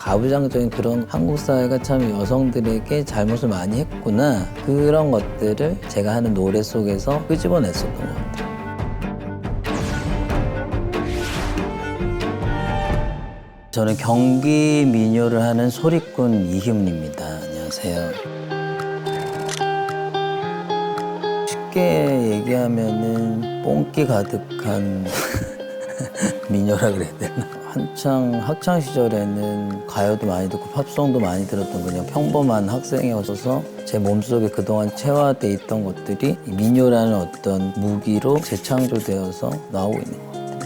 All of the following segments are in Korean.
가부장적인 그런 한국 사회가 참 여성들에게 잘못을 많이 했구나, 그런 것들을 제가 하는 노래 속에서 끄집어냈었던 것 같아요. 저는 경기 민요를 하는 소리꾼 이희훈입니다. 안녕하세요. 쉽게 얘기하면은 뽕기 가득한 민요라 그래야 되나? 한창 학창 시절에는 가요도 많이 듣고 팝송도 많이 들었던 그냥 평범한 학생이었어서 제 몸속에 그동안 체화돼 있던 것들이 이 민요라는 어떤 무기로 재창조되어서 나오고 있는 것 같아요.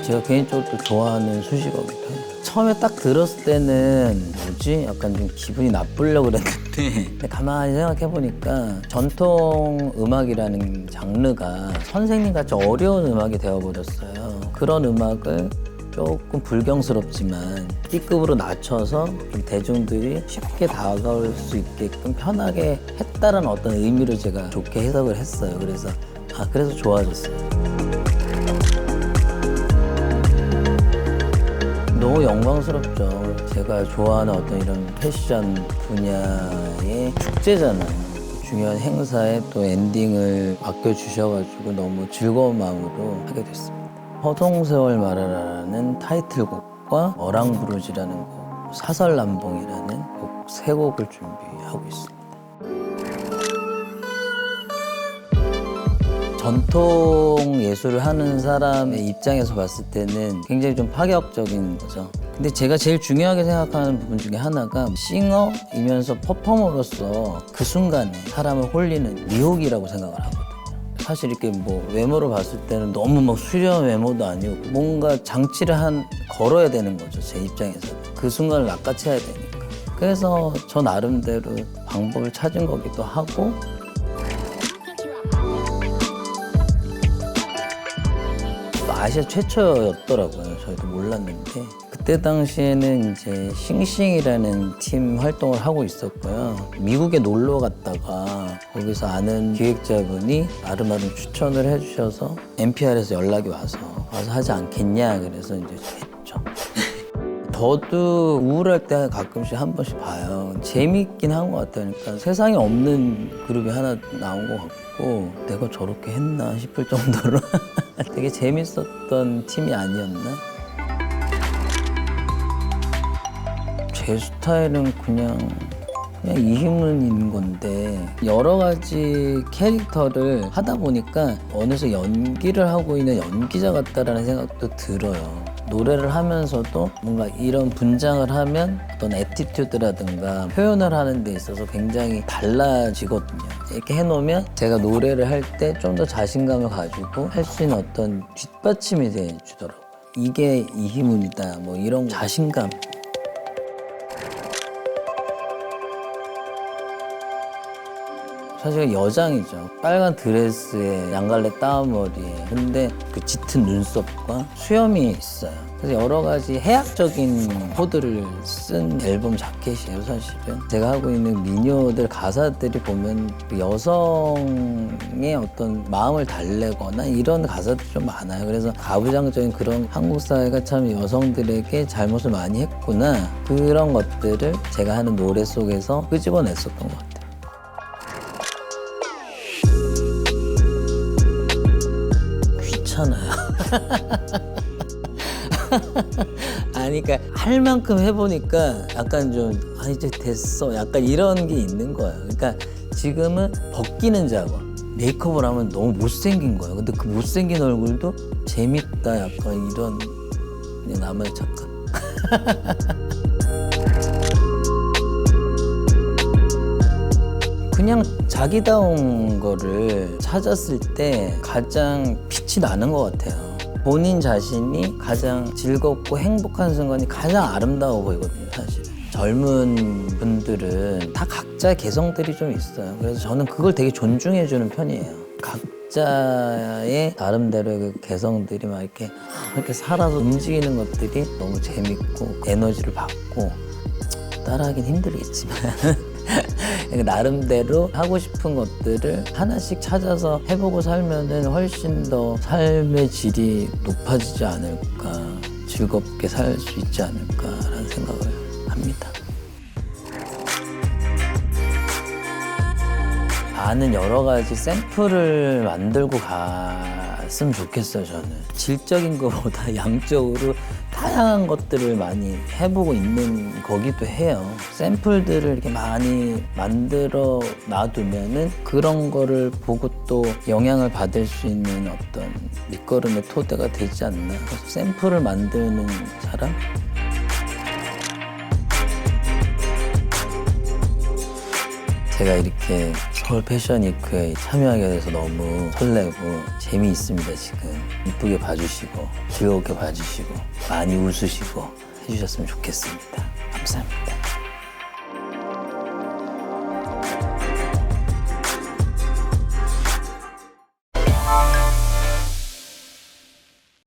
제가 개인적으로 또 좋아하는 수식어기도 해요. 처음에 딱 들었을 때는 뭐지? 약간 좀 기분이 나쁘려고 그랬는데 근데 가만히 생각해보니까 전통 음악이라는 장르가 선생님같이 어려운 음악이 되어버렸어요. 그런 음악을 조금 불경스럽지만 B급으로 낮춰서 좀 대중들이 쉽게 다가올 수 있게끔 편하게 했다는 어떤 의미로 제가 좋게 해석을 했어요. 그래서 그래서 좋아졌어요. 너무 영광스럽죠. 제가 좋아하는 어떤 이런 패션 분야의 축제잖아요. 중요한 행사에 또 엔딩을 맡겨주셔가지고 너무 즐거운 마음으로 하게 됐습니다. 허송세월 말하라라는 타이틀곡과 어랑부르지라는 곡, 사설남봉이라는 곡 세 곡을 준비하고 있습니다. 전통 예술을 하는 사람의 입장에서 봤을 때는 굉장히 좀 파격적인 거죠. 근데 제가 제일 중요하게 생각하는 부분 중에 하나가 싱어이면서 퍼포머로서 그 순간에 사람을 홀리는 미혹이라고 생각을 하거든요. 사실 이렇게 뭐 외모로 봤을 때는 너무 막 수려한 외모도 아니고 뭔가 장치를 걸어야 되는 거죠. 제 입장에서 그 순간을 낚아채야 되니까. 그래서 저 나름대로 방법을 찾은 거기도 하고, 아시아 최초였더라고요. 저희도 몰랐는데 그때 당시에는 이제 싱싱이라는 팀 활동을 하고 있었고요. 미국에 놀러 갔다가 거기서 아는 기획자분이 나름나름 추천을 해주셔서 NPR에서 연락이 와서 하지 않겠냐, 그래서 이제 했죠. 저도 우울할 때 가끔씩 한 번씩 봐요. 재밌긴 한 것 같아요. 그러니까 세상에 없는 그룹이 하나 나온 것 같고 내가 저렇게 했나 싶을 정도로 되게 재밌었던 팀이 아니었나? 제 스타일은 그냥 이희문인 건데 여러 가지 캐릭터를 하다 보니까 어느새 연기를 하고 있는 연기자 같다라는 생각도 들어요. 노래를 하면서도 뭔가 이런 분장을 하면 어떤 애티튜드라든가 표현을 하는 데 있어서 굉장히 달라지거든요. 이렇게 해놓으면 제가 노래를 할 때 좀 더 자신감을 가지고 할 수 있는 어떤 뒷받침이 돼주더라고요. 이게 이희문이다, 뭐 이런 자신감. 사실 여장이죠. 빨간 드레스에 양갈래 따머리에. 근데 그 짙은 눈썹과 수염이 있어요. 그래서 여러 가지 해학적인 코드를 쓴 앨범 자켓이에요, 사실은. 제가 하고 있는 민요들 가사들이 보면 그 여성의 어떤 마음을 달래거나 이런 가사들이 좀 많아요. 그래서 가부장적인 그런 한국 사회가 참 여성들에게 잘못을 많이 했구나, 그런 것들을 제가 하는 노래 속에서 끄집어냈었던 것 같아요. 귀찮아요. 아니, 그러니까 할 만큼 해보니까 약간 좀 이제 됐어, 약간 이런 게 있는 거예요. 그러니까 지금은 벗기는 작업, 메이크업을 하면 너무 못생긴 거예요. 근데 그 못생긴 얼굴도 재밌다, 약간 이런 그냥 나만의 착각. 그냥 자기다운 거를 찾았을 때 가장 빛이 나는 것 같아요. 본인 자신이 가장 즐겁고 행복한 순간이 가장 아름다워 보이거든요, 사실. 젊은 분들은 다 각자의 개성들이 좀 있어요. 그래서 저는 그걸 되게 존중해주는 편이에요. 각자의 나름대로의 그 개성들이 막 이렇게 살아서 움직이는 것들이 너무 재밌고 에너지를 받고, 따라하긴 힘들겠지만 그러니까 나름대로 하고 싶은 것들을 하나씩 찾아서 해보고 살면은 훨씬 더 삶의 질이 높아지지 않을까, 즐겁게 살 수 있지 않을까라는 생각을 합니다. 많은 여러 가지 샘플을 만들고 갔으면 좋겠어요, 저는. 질적인 것보다 양적으로 다양한 것들을 많이 해보고 있는 거기도 해요. 샘플들을 이렇게 많이 만들어 놔두면은 그런 거를 보고 또 영향을 받을 수 있는 어떤 밑거름의 토대가 되지 않나. 그래서 샘플을 만드는 사람? 제가 이렇게 서울 패션위크에 참여하게 돼서 너무 설레고 재미있습니다. 지금 이쁘게 봐주시고 즐겁게 봐주시고 많이 웃으시고 해주셨으면 좋겠습니다. 감사합니다.